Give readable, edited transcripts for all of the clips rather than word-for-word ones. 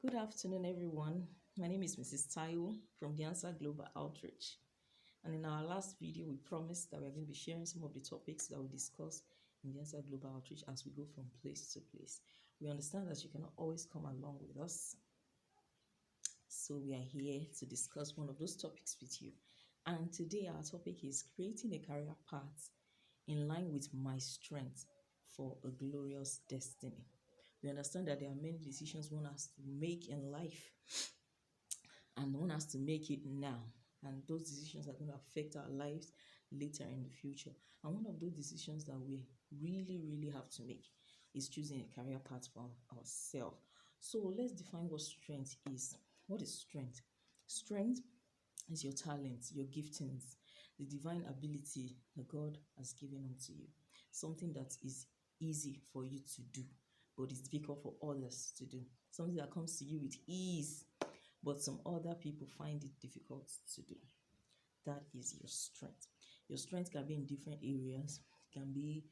Good afternoon, everyone. My name is Mrs. Taiwo from the Answer Global Outreach. And in our last video, we promised that we're going to be sharing some of the topics that we discuss in the Answer Global Outreach as we go from place to place. We understand that you cannot always come along with us, so we are here to discuss one of those topics with you. And today, our topic is creating a career path in line with my strength for a glorious destiny. We understand that there are many decisions one has to make in life, and one has to make it now. And those decisions are going to affect our lives later in the future. And one of those decisions that we really have to make is choosing a career path for ourselves. So let's define what strength is. What is strength? Strength is your talent, your giftings, the divine ability that God has given unto you. Something that is easy for you to do, but it's difficult for others to do. Something that comes to you with ease, but some other people find it difficult to do. That is your strength. Your strength can be in different areas. It can be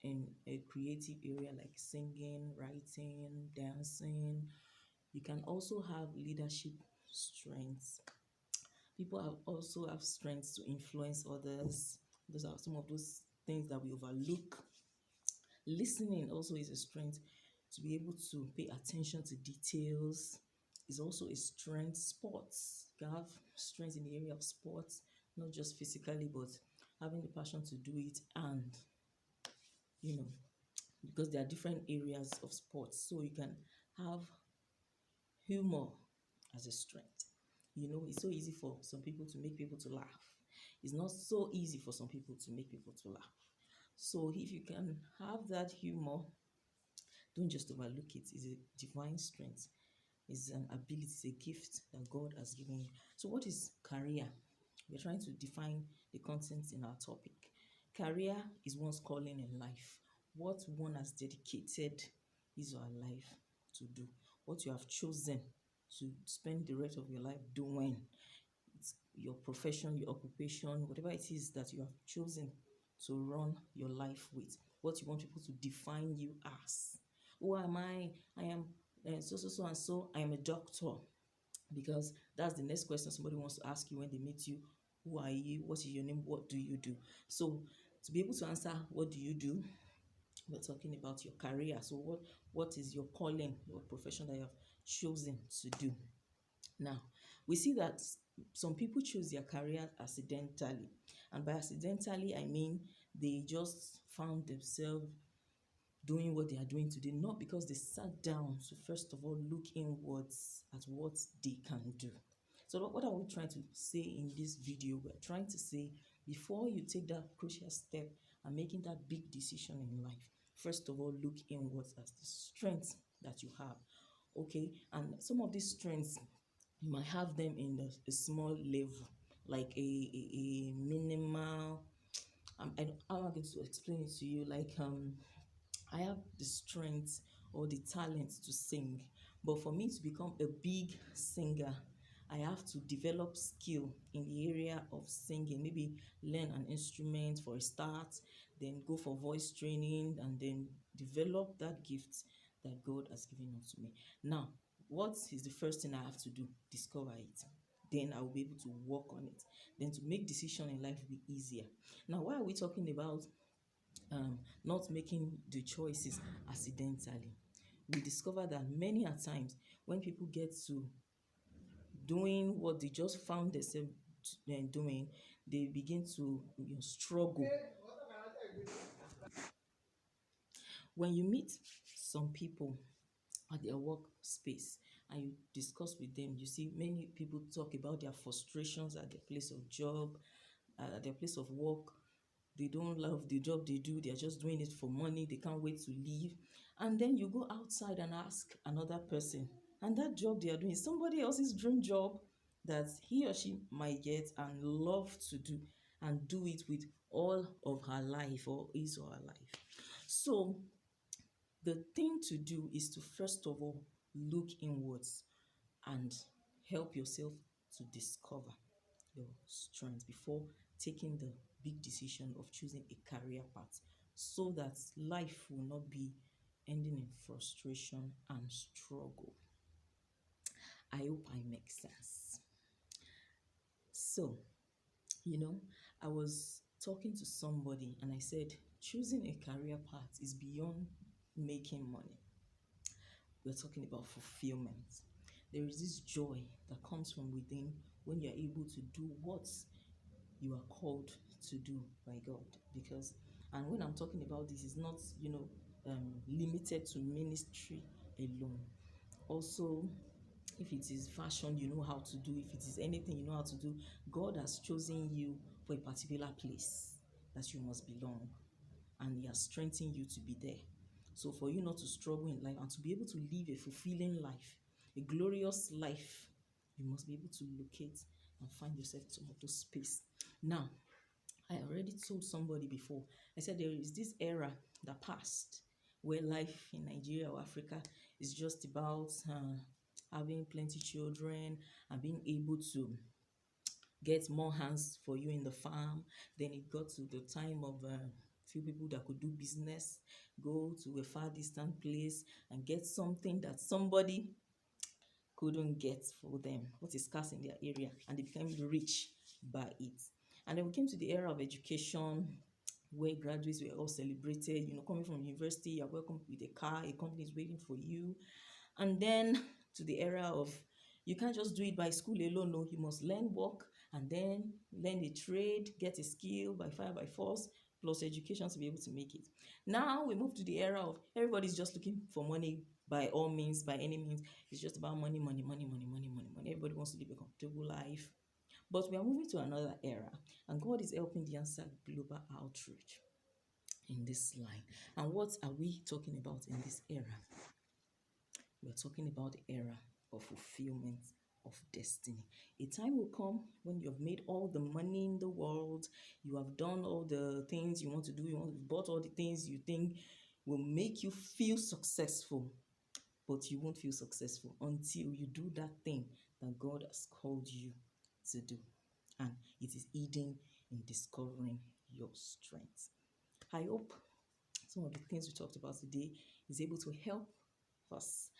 in a creative area like singing, writing, dancing. You can also have leadership strengths. People also have strengths to influence others. Those are some of those things that we overlook. Listening also is a strength. To be able to pay attention to details is also a strength. Sports, you can have strength in the area of sports, not just physically, but having the passion to do it. And because there are different areas of sports, so you can have humor as a strength. It's so easy for some people to make people to laugh. It's not so easy for some people to make people to laugh. So if you can have that humor, don't just overlook it. It's a divine strength. It's an ability, it's a gift that God has given you. So what is career? We're trying to define the content in our topic. Career is one's calling in life. What one has dedicated his or her life to do. What you have chosen to spend the rest of your life doing. It's your profession, your occupation, whatever it is that you have chosen to run your life with. What you want people to define you as. Who am I? I am so and so. I am a doctor. Because that's the next question somebody wants to ask you when they meet you. Who are you? What is your name? What do you do? So to be able to answer what do you do, we're talking about your career. So what is your calling, your profession that you have chosen to do? Now, we see that some people choose their career accidentally. And by accidentally, I mean they just found themselves doing what they are doing today, not because they sat down to first of all look inwards at what they can do. So what are we trying to say in this video? We're trying to say, before you take that crucial step and making that big decision in life, first of all, look inwards at the strengths that you have. Okay, and some of these strengths, you might have them in a small level, like a minimal. I'm going to explain it to you. Like I have the strength or the talent to sing, but for me to become a big singer, I have to develop skill in the area of singing. Maybe learn an instrument for a start, then go for voice training, and then develop that gift that God has given unto me. Now, what is the first thing I have to do? Discover it. Then I will be able to work on it. Then to make decision in life will be easier. Now, why are we talking about not making the choices accidentally? We discover that many a times when people get to doing what they just found themselves doing, they begin to struggle. When you meet some people at their workspace and you discuss with them, you see many people talk about their frustrations at their place of job, at their place of work. They don't love the job they do. They're just doing it for money. They can't wait to leave. And then you go outside and ask another person, and that job they are doing is somebody else's dream job that he or she might get and love to do, and do it with all of her life or his or her life. So the thing to do is to first of all look inwards and help yourself to discover your strengths before taking the big decision of choosing a career path, so that life will not be ending in frustration and struggle. I hope I make sense. So, you know, I was talking to somebody and I said, choosing a career path is beyond making money. We're talking about fulfillment. There is this joy that comes from within when you're able to do what you are called to do by God. Because, and when I'm talking about this, it's not, limited to ministry alone. Also, if it is fashion, you know how to do. If it is anything, you know how to do. God has chosen you for a particular place that you must belong, and He has strengthened you to be there. So, for you not to struggle in life and to be able to live a fulfilling life, a glorious life, you must be able to locate and find yourself some of those space. Now, I already told somebody before, I said there is this era that passed where life in Nigeria or Africa is just about having plenty children and being able to get more hands for you in the farm. Then it got to the time of few people that could do business, go to a far distant place and get something that somebody couldn't get for them, what is scarce in their area, and they became rich by it. And then we came to the era of education where graduates were all celebrated, coming from university, you're welcome with a car, a company is waiting for you. And then to the era of you can't just do it by school alone, no, you must learn work and then learn a trade, get a skill by fire, by force, plus education to be able to make it. Now we move to the era of everybody's just looking for money by all means, by any means. It's just about money, money, money, money, money, money, money. Everybody wants to live a comfortable life. But we are moving to another era, and God is helping the Answer Global Outreach in this line. And what are we talking about in this era? We're talking about the era of fulfillment of destiny. A time will come when you have made all the money in the world, you have done all the things you want to do, you bought all the things you think will make you feel successful, but you won't feel successful until you do that thing that God has called you to do. And it is hidden in discovering your strength. I hope some of the things we talked about today is able to help us,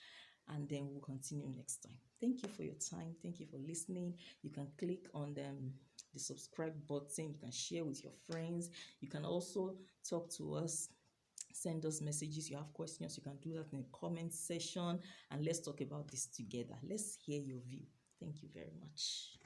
and then we'll continue next time. Thank you for your time. Thank you for listening. You can click on the subscribe button. You can share with your friends. You can also talk to us, send us messages. You have questions, you can do that in the comment section, and let's talk about this together. Let's hear your view. Thank you very much.